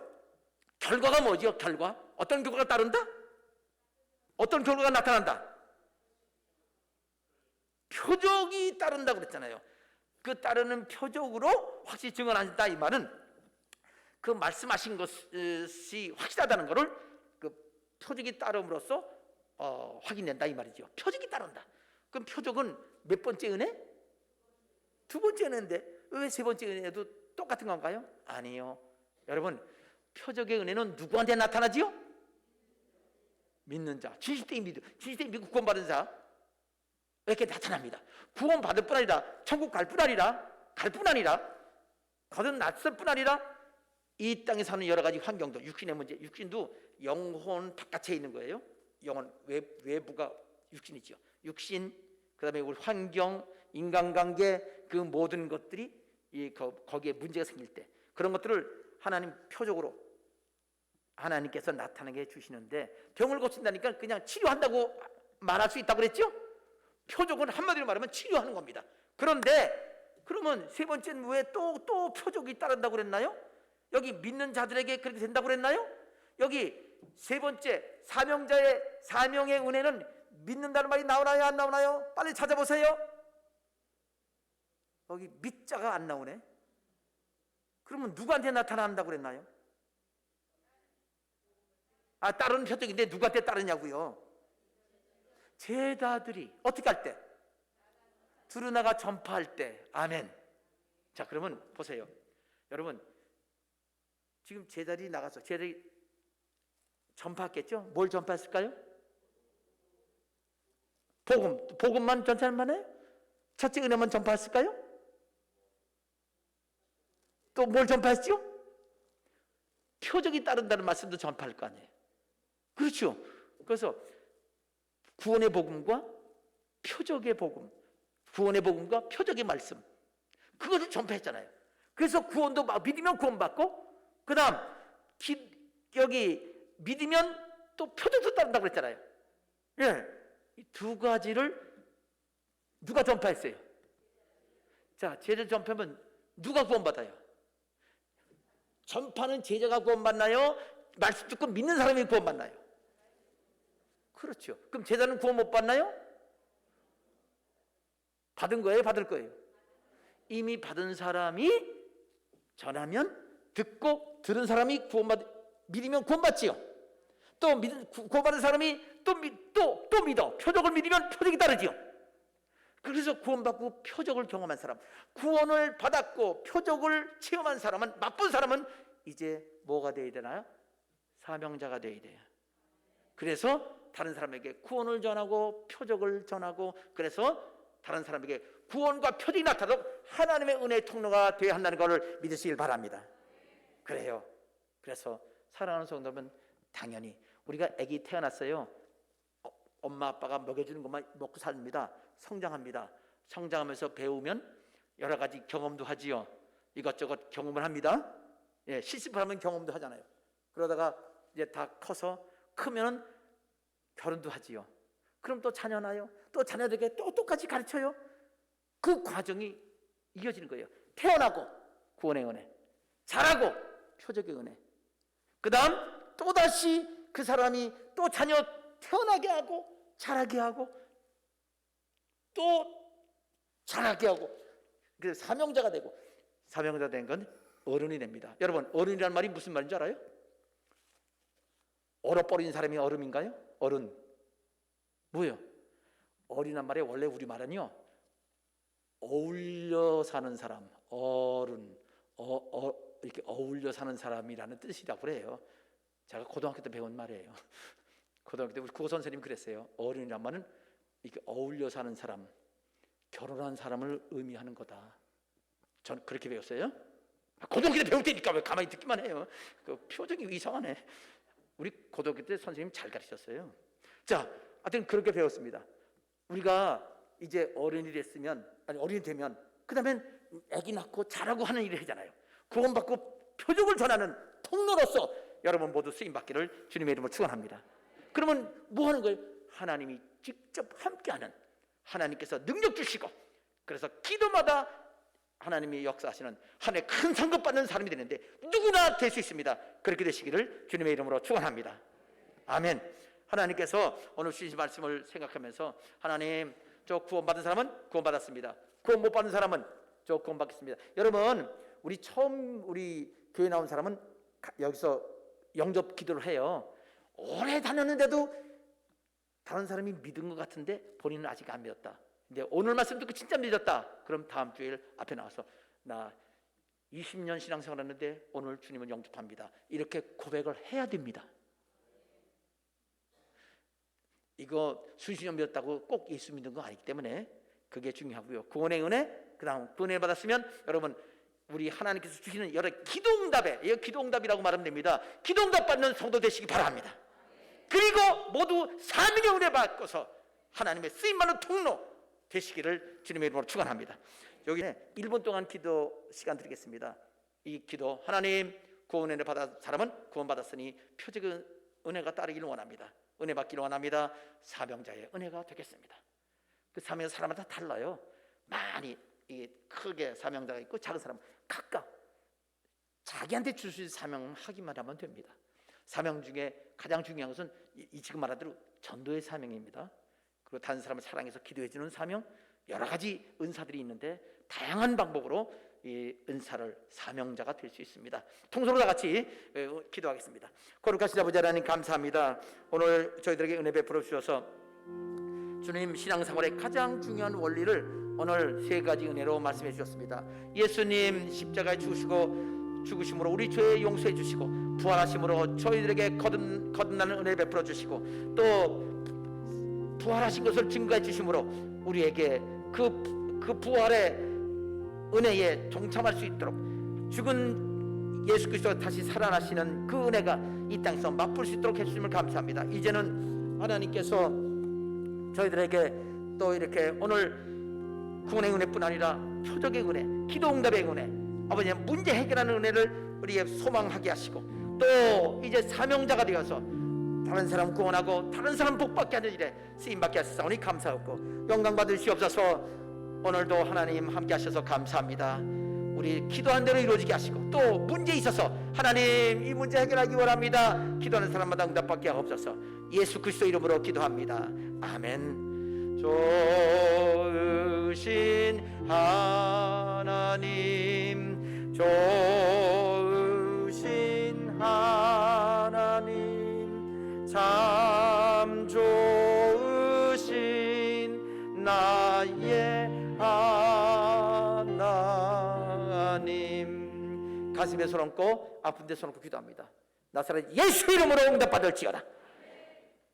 결과가 뭐죠? 결과? 어떤 결과가 따른다? 어떤 결과가 나타난다? 표적이 따른다 그랬잖아요. 그 따르는 표적으로 확실히 증언하신다, 이 말은 그 말씀하신 것이 확실하다는 것을 그 표적이 따름으로써 확인된다 이 말이죠. 표적이 따른다. 그럼 표적은 몇 번째 은혜? 두 번째 은혜인데 왜 세 번째 은혜도 똑같은 건가요? 아니요. 여러분, 표적의 은혜는 누구한테 나타나지요? 믿는 자, 70대 믿고 구원받은 자 이렇게 나타납니다. 구원받을 뿐 아니라 천국 갈 뿐 아니라 거듭났을 뿐 아니라 이 땅에 사는 여러 가지 환경도, 육신의 문제, 육신도 영혼 바깥에 있는 거예요. 영혼 외부가 육신이죠. 육신, 그다음에 우리 환경, 인간관계, 그 모든 것들이 거기에 문제가 생길 때 그런 것들을 하나님 표적으로 하나님께서 나타나게 해주시는데, 병을 고친다니까 그냥 치료한다고 말할 수 있다고 그랬죠? 표적은 한마디로 말하면 치료하는 겁니다. 그런데 그러면 세 번째는 왜 또 표적이 따른다고 그랬나요? 여기 믿는 자들에게 그렇게 된다고 그랬나요? 여기 세 번째 사명자의 사명의 은혜는 믿는다는 말이 나오나요, 안 나오나요? 빨리 찾아보세요. 여기 믿자가 안 나오네. 그러면 누구한테 나타난다고 그랬나요? 따르는 표적인데 누구한테 따르냐고요? 제자들이 어떻게 할 때? 두루나가 전파할 때. 아멘. 자, 그러면 보세요. 여러분, 지금 제자들이 나가서 제자들이 전파했겠죠? 뭘 전파했을까요? 복음만 전파만 해요? 첫째 은혜만 전파했을까요? 또 뭘 전파했죠? 표적이 따른다는 말씀도 전파할 거 아니에요. 그렇죠. 그래서 구원의 복음과 표적의 복음, 구원의 복음과 표적의 말씀, 그것을 전파했잖아요. 그래서 구원도 믿으면 구원받고, 그 다음 여기 믿으면 또 표적도 따른다고 그랬잖아요. 예, 이 두 가지를 누가 전파했어요? 자, 제자 전파하면 누가 구원받아요? 전파는 제자가 구원받나요? 말씀 듣고 믿는 사람이 구원받나요? 그렇죠. 그럼 제자는 구원 못 받나요? 받은 거예요? 받을 거예요? 이미 받은 사람이 전하면 듣고 들은 사람이 믿으면 구원받지요. 또 구원받은 사람이 또 믿어. 표적을 믿으면 표적이 따르지요. 그래서 구원받고 표적을 경험한 사람, 구원을 받았고 표적을 체험한 사람은, 맛본 사람은 이제 뭐가 되어야 되나요? 사명자가 되어야 돼요. 그래서 다른 사람에게 구원을 전하고 표적을 전하고, 그래서 다른 사람에게 구원과 표적이 나타나도록 하나님의 은혜의 통로가 되어야 한다는 것을 믿으시길 바랍니다. 그래요. 그래서 사랑하는 성도는 당연히 우리가 아기 태어났어요. 엄마 아빠가 먹여주는 것만 먹고 삽니다. 성장합니다. 성장하면서 배우면 여러 가지 경험도 하지요. 이것저것 경험을 합니다. 예, 실습하면 경험도 하잖아요. 그러다가 이제 다 커서 크면은 결혼도 하지요. 그럼 또 자녀 나요. 또 자녀들에게 또 똑같이 가르쳐요. 그 과정이 이어지는 거예요. 태어나고 구원의 은혜, 자라고 표적의 은혜, 그 다음 또다시 그 사람이 또 자녀 태어나게 하고 자라게 하고 또 자라게 하고, 그래서 사명자가 되고, 사명자 된 건 어른이 됩니다. 여러분, 어른이라는 말이 무슨 말인지 알아요? 얼어버린 사람이 어른인가요? 어른 뭐예요? 어린한 말의 원래 우리말은요, 어울려 사는 사람, 어른, 이렇게 어울려 사는 사람이라는 뜻이라고 그래요. 제가 고등학교 때 배운 말이에요. 고등학교 때 우리 국어 선생님이 그랬어요. 어른이란 말은 이렇게 어울려 사는 사람, 결혼한 사람을 의미하는 거다. 전 그렇게 배웠어요. 고등학교 때 배울 때니까 왜 가만히 듣기만 해요. 그 표정이 이상하네. 우리 고등학교 때 선생님 잘 가르쳤어요. 자, 하여튼 그렇게 배웠습니다. 우리가 이제 어른이 되면 그 다음엔 아기 낳고 자라고 하는 일을 하잖아요. 구원받고 표적을 전하는 통로로서 여러분 모두 쓰임받기를 주님의 이름으로 축원합니다. 그러면 뭐 하는 거예요? 하나님이 직접 함께하는, 하나님께서 능력 주시고, 그래서 기도마다 하나님이 역사하시는 하나님의 큰 상급 받는 사람이 되는데 누구나 될 수 있습니다. 그렇게 되시기를 주님의 이름으로 축원합니다. 아멘. 하나님께서 오늘 주신 말씀을 생각하면서, 하나님, 저 구원받은 사람은 구원받았습니다. 구원 못 받은 사람은 저 구원받겠습니다. 여러분, 우리 교회 나온 사람은 여기서 영접 기도를 해요. 오래 다녔는데도 다른 사람이 믿은 것 같은데 본인은 아직 안 믿었다. 근데 오늘 말씀 듣고 진짜 믿었다. 그럼 다음 주일 앞에 나와서 나 20년 신앙생활 했는데 오늘 주님은 영접합니다. 이렇게 고백을 해야 됩니다. 이거 수십 년 믿었다고 꼭 예수 믿는 거 아니기 때문에 그게 중요하고요. 구원의 은혜, 그 다음 구원을 받았으면 여러분 우리 하나님께서 주시는 여러 기도응답에, 이거 기도응답이라고 말하면 됩니다. 기도응답 받는 성도 되시기 바랍니다. 그리고 모두 사명의 은혜 받고서 하나님의 쓰임받는 통로 되시기를 주님의 이름으로 축원합니다. 여기 1분 동안 기도 시간 드리겠습니다. 이 기도, 하나님 구원의 은혜 받아 사람은 구원받았으니 표적의 은혜가 따르기를 원합니다. 은혜 받기를 원합니다. 사명자의 은혜가 되겠습니다. 그 사명은 사람마다 달라요. 많이 크게 사명자가 있고 작은 사람은 각각 자기한테 줄 수 있는 사명을 하기만 하면 됩니다. 사명 중에 가장 중요한 것은 이 지금 말한 대로 전도의 사명입니다. 그리고 다른 사람을 사랑해서 기도해 주는 사명, 여러 가지 은사들이 있는데 다양한 방법으로 이 은사를 사명자가 될 수 있습니다. 통성으로 다 같이 기도하겠습니다. 거룩하신 아버지 하나님 감사합니다. 오늘 저희들에게 은혜 베풀어 주셔서 주님 신앙생활의 가장 중요한 원리를 오늘 세 가지 은혜로 말씀해 주셨습니다. 예수님 십자가에 죽으심으로 우리 죄 용서해 주시고 부활하심으로 저희들에게 거듭나는 은혜 베풀어 주시고 또 부활하신 것을 증거해 주심으로 우리에게 그 부활의 은혜에 동참할 수 있도록 죽은 예수 그리스도가 다시 살아나시는 그 은혜가 이 땅에서 맛볼 수 있도록 해주심을 감사합니다. 이제는 하나님께서 저희들에게 또 이렇게 오늘 구원의 은혜뿐 아니라 표적의 은혜, 기도응답의 은혜, 아버지의 문제 해결하는 은혜를 우리에게 소망하게 하시고 또 이제 사명자가 되어서 다른 사람 구원하고 다른 사람 복받게 하는 일에 쓰임받게 하시사오니 감사하고 영광 받으시옵소서. 오늘도 하나님 함께 하셔서 감사합니다. 우리 기도한 대로 이루어지게 하시고 또 문제 있어서 하나님 이 문제 해결하기 원합니다. 기도하는 사람마다 응답받게 하옵소서. 예수 그리스도 이름으로 기도합니다. 아멘. 좋으신 하나님, 좋으신 하나님, 참 좋으신 나의 하나님. 가슴에 손 얹고 아픈 데 손 얹고 기도합니다. 나사렛 예수 이름으로 응답받을지어다.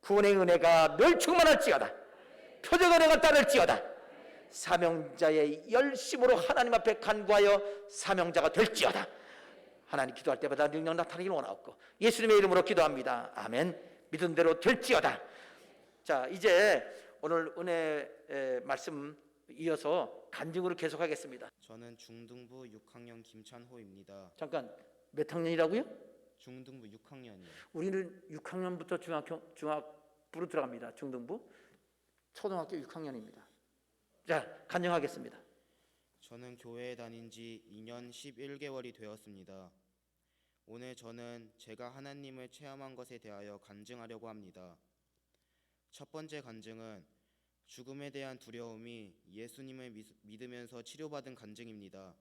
구원의 은혜가 늘 충만할지어다. 표적 은혜가 따를지어다. 사명자의 열심으로 하나님 앞에 간구하여 사명자가 될지어다. 하나님 기도할 때마다 능력 나타나기를 원하옵고 예수님의 이름으로 기도합니다. 아멘. 믿은 대로 될지어다. 자, 이제 오늘 은혜 말씀 이어서 간증으로 계속하겠습니다. 저는 중등부 6학년 김찬호입니다. 잠깐, 몇 학년이라고요? 중등부 6학년이요. 우리는 6학년부터 중학부로 들어갑니다. 중등부. 초등학교 6학년입니다. 자, 간증하겠습니다. 저는 교회에 다닌 지 2년 11개월이 되었습니다. 오늘 저는 제가 하나님을 체험한 것에 대하여 간증하려고 합니다. 첫 번째 간증은 죽음에 대한 두려움이 예수님을 믿으면서 치료받은 간증입니다.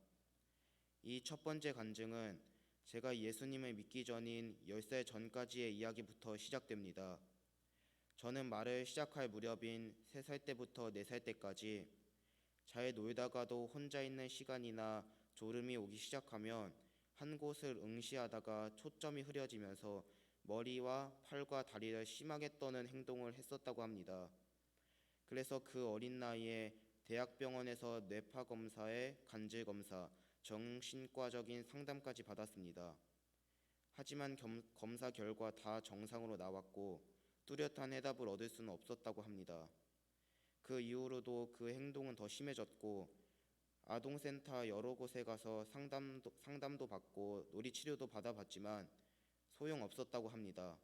이 첫 번째 간증은 제가 예수님을 믿기 전인 10살 전까지의 이야기부터 시작됩니다. 저는 말을 시작할 무렵인 3살 때부터 4살 때까지 잘 놀다가도 혼자 있는 시간이나 졸음이 오기 시작하면 한 곳을 응시하다가 초점이 흐려지면서 머리와 팔과 다리를 심하게 떠는 행동을 했었다고 합니다. 그래서 그 어린 나이에 대학병원에서 뇌파 검사에 간질 검사, 정신과적인 상담까지 받았습니다. 하지만 검사 결과 다 정상으로 나왔고 뚜렷한 해답을 얻을 수는 없었다고 합니다. 그 이후로도 그 행동은 더 심해졌고 아동센터 여러 곳에 가서 상담도 받고 놀이치료도 받아봤지만 소용없었다고 합니다.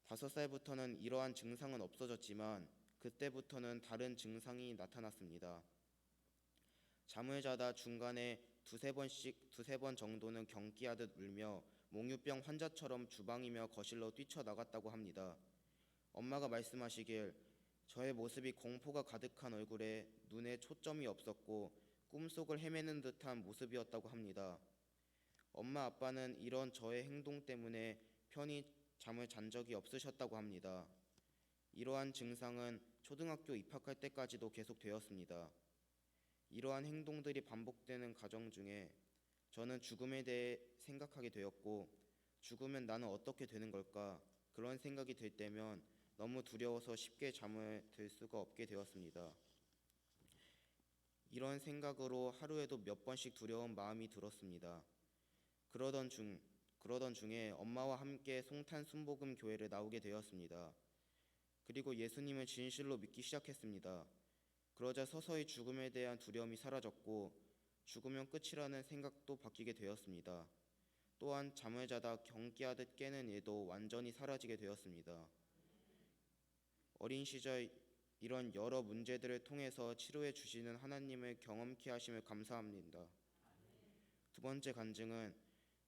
5살부터는 이러한 증상은 없어졌지만 그때부터는 다른 증상이 나타났습니다. 잠을 자다 중간에 두세 번 정도는 경기하듯 울며 몽유병 환자처럼 주방이며 거실로 뛰쳐나갔다고 합니다. 엄마가 말씀하시길 저의 모습이 공포가 가득한 얼굴에 눈에 초점이 없었고 꿈속을 헤매는 듯한 모습이었다고 합니다. 엄마 아빠는 이런 저의 행동 때문에 편히 잠을 잔 적이 없으셨다고 합니다. 이러한 증상은 초등학교 입학할 때까지도 계속되었습니다. 이러한 행동들이 반복되는 과정 중에 저는 죽음에 대해 생각하게 되었고, 죽으면 나는 어떻게 되는 걸까? 그런 생각이 들 때면 너무 두려워서 쉽게 잠을 들 수가 없게 되었습니다. 이런 생각으로 하루에도 몇 번씩 두려운 마음이 들었습니다. 그러던 중에 엄마와 함께 송탄 순복음 교회를 나오게 되었습니다. 그리고 예수님을 진실로 믿기 시작했습니다. 그러자 서서히 죽음에 대한 두려움이 사라졌고 죽으면 끝이라는 생각도 바뀌게 되었습니다. 또한 잠을 자다 경기하듯 깨는 일도 완전히 사라지게 되었습니다. 어린 시절 이런 여러 문제들을 통해서 치료해 주시는 하나님을 경험케 하심을 감사합니다. 두 번째 간증은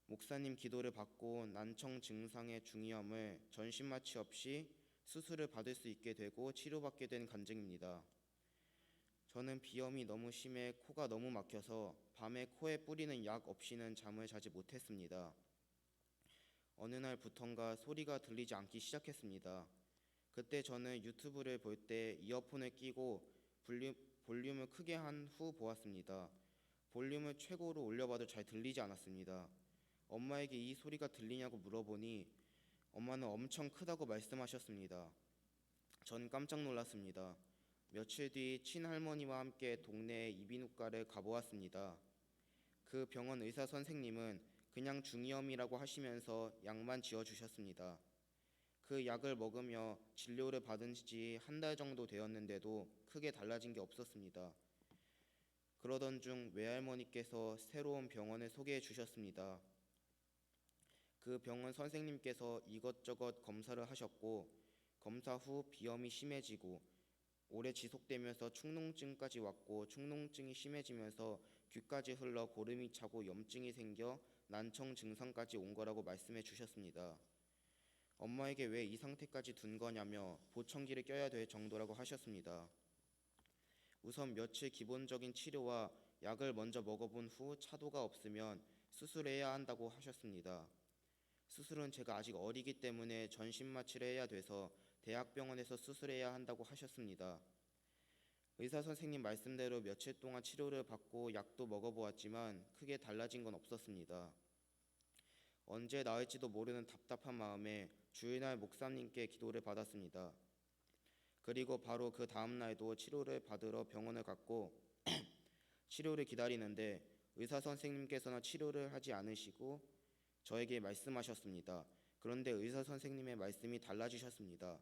목사님 기도를 받고 난청 증상의 중이염을 전신마취 없이 수술을 받을 수 있게 되고 치료받게 된 간증입니다. 저는 비염이 너무 심해 코가 너무 막혀서 밤에 코에 뿌리는 약 없이는 잠을 자지 못했습니다. 어느 날부턴가 소리가 들리지 않기 시작했습니다. 그때 저는 유튜브를 볼 때 이어폰을 끼고 볼륨을 크게 한 후 보았습니다. 볼륨을 최고로 올려봐도 잘 들리지 않았습니다. 엄마에게 이 소리가 들리냐고 물어보니 엄마는 엄청 크다고 말씀하셨습니다. 전 깜짝 놀랐습니다. 며칠 뒤 친할머니와 함께 동네의 이비인후과를 가보았습니다. 그 병원 의사 선생님은 그냥 중이염이라고 하시면서 약만 지어주셨습니다. 그 약을 먹으며 진료를 받은 지 한 달 정도 되었는데도 크게 달라진 게 없었습니다. 그러던 중 외할머니께서 새로운 병원을 소개해 주셨습니다. 그 병원 선생님께서 이것저것 검사를 하셨고 검사 후 비염이 심해지고 오래 지속되면서 축농증까지 왔고 축농증이 심해지면서 귀까지 흘러 고름이 차고 염증이 생겨 난청 증상까지 온 거라고 말씀해 주셨습니다. 엄마에게 왜 이 상태까지 둔 거냐며 보청기를 껴야 될 정도라고 하셨습니다. 우선 며칠 기본적인 치료와 약을 먼저 먹어본 후 차도가 없으면 수술해야 한다고 하셨습니다. 수술은 제가 아직 어리기 때문에 전신마취를 해야 돼서 대학병원에서 수술해야 한다고 하셨습니다. 의사 선생님 말씀대로 며칠 동안 치료를 받고 약도 먹어보았지만 크게 달라진 건 없었습니다. 언제 나을지도 모르는 답답한 마음에 주일날 목사님께 기도를 받았습니다. 그리고 바로 그 다음 날도 치료를 받으러 병원을 갔고 치료를 기다리는데 의사 선생님께서는 치료를 하지 않으시고 저에게 말씀하셨습니다. 그런데 의사 선생님의 말씀이 달라지셨습니다.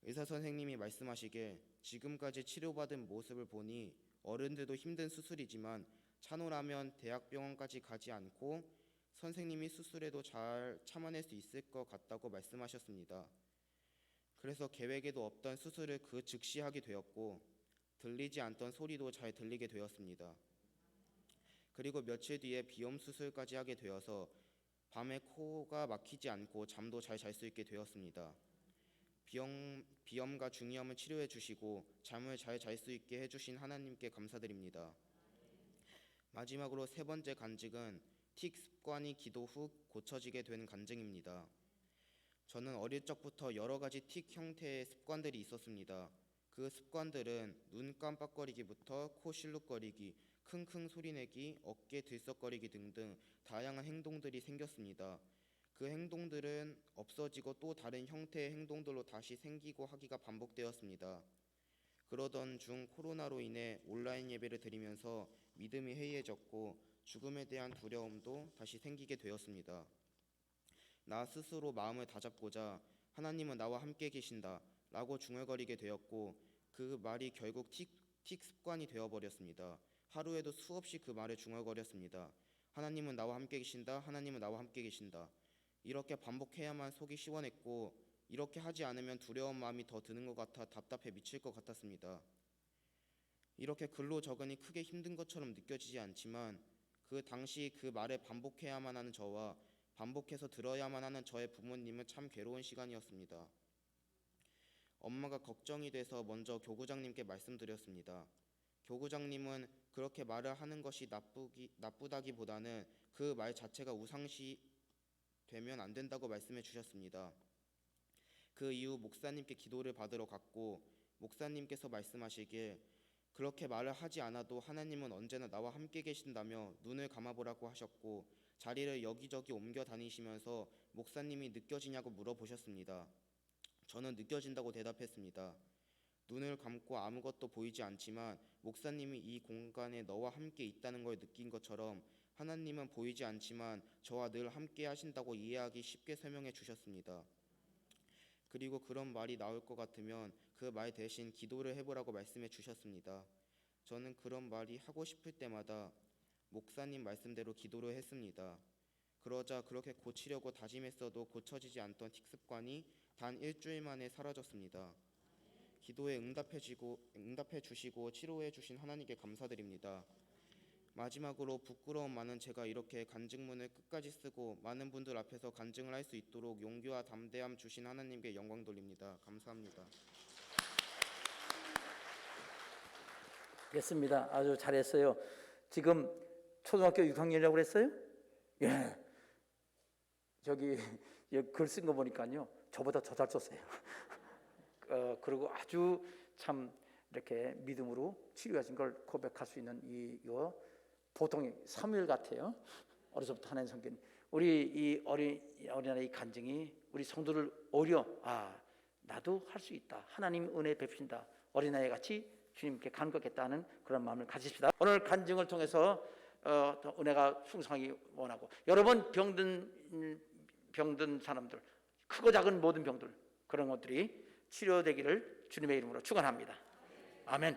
의사 선생님이 말씀하시길 지금까지 치료받은 모습을 보니 어른들도 힘든 수술이지만 참으라면 대학병원까지 가지 않고 선생님이 수술해도 잘 참아낼 수 있을 것 같다고 말씀하셨습니다. 그래서 계획에도 없던 수술을 그 즉시 하게 되었고 들리지 않던 소리도 잘 들리게 되었습니다. 그리고 며칠 뒤에 비염 수술까지 하게 되어서 밤에 코가 막히지 않고 잠도 잘 잘 수 있게 되었습니다. 비염과 중이염을 치료해 주시고 잠을 잘 잘 수 있게 해주신 하나님께 감사드립니다. 마지막으로 세 번째 간증은 틱 습관이 기도 후 고쳐지게 된 간증입니다. 저는 어릴 적부터 여러 가지 틱 형태의 습관들이 있었습니다. 그 습관들은 눈 깜빡거리기부터 코 실룩거리기, 킁킁 소리내기, 어깨 들썩거리기 등등 다양한 행동들이 생겼습니다. 그 행동들은 없어지고 또 다른 형태의 행동들로 다시 생기고 하기가 반복되었습니다. 그러던 중 코로나로 인해 온라인 예배를 드리면서 믿음이 해이해졌고 죽음에 대한 두려움도 다시 생기게 되었습니다. 나 스스로 마음을 다잡고자 하나님은 나와 함께 계신다 라고 중얼거리게 되었고 그 말이 결국 틱 습관이 되어버렸습니다. 하루에도 수없이 그 말을 중얼거렸습니다. 하나님은 나와 함께 계신다. 하나님은 나와 함께 계신다. 이렇게 반복해야만 속이 시원했고 이렇게 하지 않으면 두려운 마음이 더 드는 것 같아 답답해 미칠 것 같았습니다. 이렇게 글로 적으니 크게 힘든 것처럼 느껴지지 않지만 그 당시 그 말을 반복해야만 하는 저와 반복해서 들어야만 하는 저의 부모님은 참 괴로운 시간이었습니다. 엄마가 걱정이 돼서 먼저 교구장님께 말씀드렸습니다. 교구장님은 그렇게 말을 하는 것이 나쁘다기보다는 그 말 자체가 우상시 되면 안 된다고 말씀해 주셨습니다. 그 이후 목사님께 기도를 받으러 갔고 목사님께서 말씀하시길 그렇게 말을 하지 않아도 하나님은 언제나 나와 함께 계신다며 눈을 감아보라고 하셨고 자리를 여기저기 옮겨 다니시면서 목사님이 느껴지냐고 물어보셨습니다. 저는 느껴진다고 대답했습니다. 눈을 감고 아무것도 보이지 않지만 목사님이 이 공간에 너와 함께 있다는 걸 느낀 것처럼 하나님은 보이지 않지만 저와 늘 함께 하신다고 이해하기 쉽게 설명해 주셨습니다. 그리고 그런 말이 나올 것 같으면 그 말 대신 기도를 해보라고 말씀해 주셨습니다. 저는 그런 말이 하고 싶을 때마다 목사님 말씀대로 기도를 했습니다. 그러자 그렇게 고치려고 다짐했어도 고쳐지지 않던 틱습관이 단 일주일 만에 사라졌습니다. 기도에 응답해 주시고 치료해 주신 하나님께 감사드립니다. 마지막으로 부끄러움 많은 제가 이렇게 간증문을 끝까지 쓰고 많은 분들 앞에서 간증을 할 수 있도록 용기와 담대함 주신 하나님께 영광 돌립니다. 감사합니다. 됐습니다. 아주 잘했어요. 지금 초등학교 6학년이라고 그랬어요? 예. 저기 글 쓴 거 보니까요. 저보다 더 잘 썼어요. 그리고 아주 참 이렇게 믿음으로 치료하신 걸 고백할 수 있는 이거 보통 사무엘 같아요. 어려서부터 하나님 성경. 우리 이 어린아이 간증이 우리 성도를 오히려 나도 할 수 있다. 하나님 은혜 베푸신다. 어린아이 같이 주님께 간구하겠다는 그런 마음을 가지십시다. 오늘 간증을 통해서 더 은혜가 풍성하기 원하고 여러분 병든 사람들 크고 작은 모든 병들 그런 것들이 치료되기를 주님의 이름으로 축원합니다. 아멘.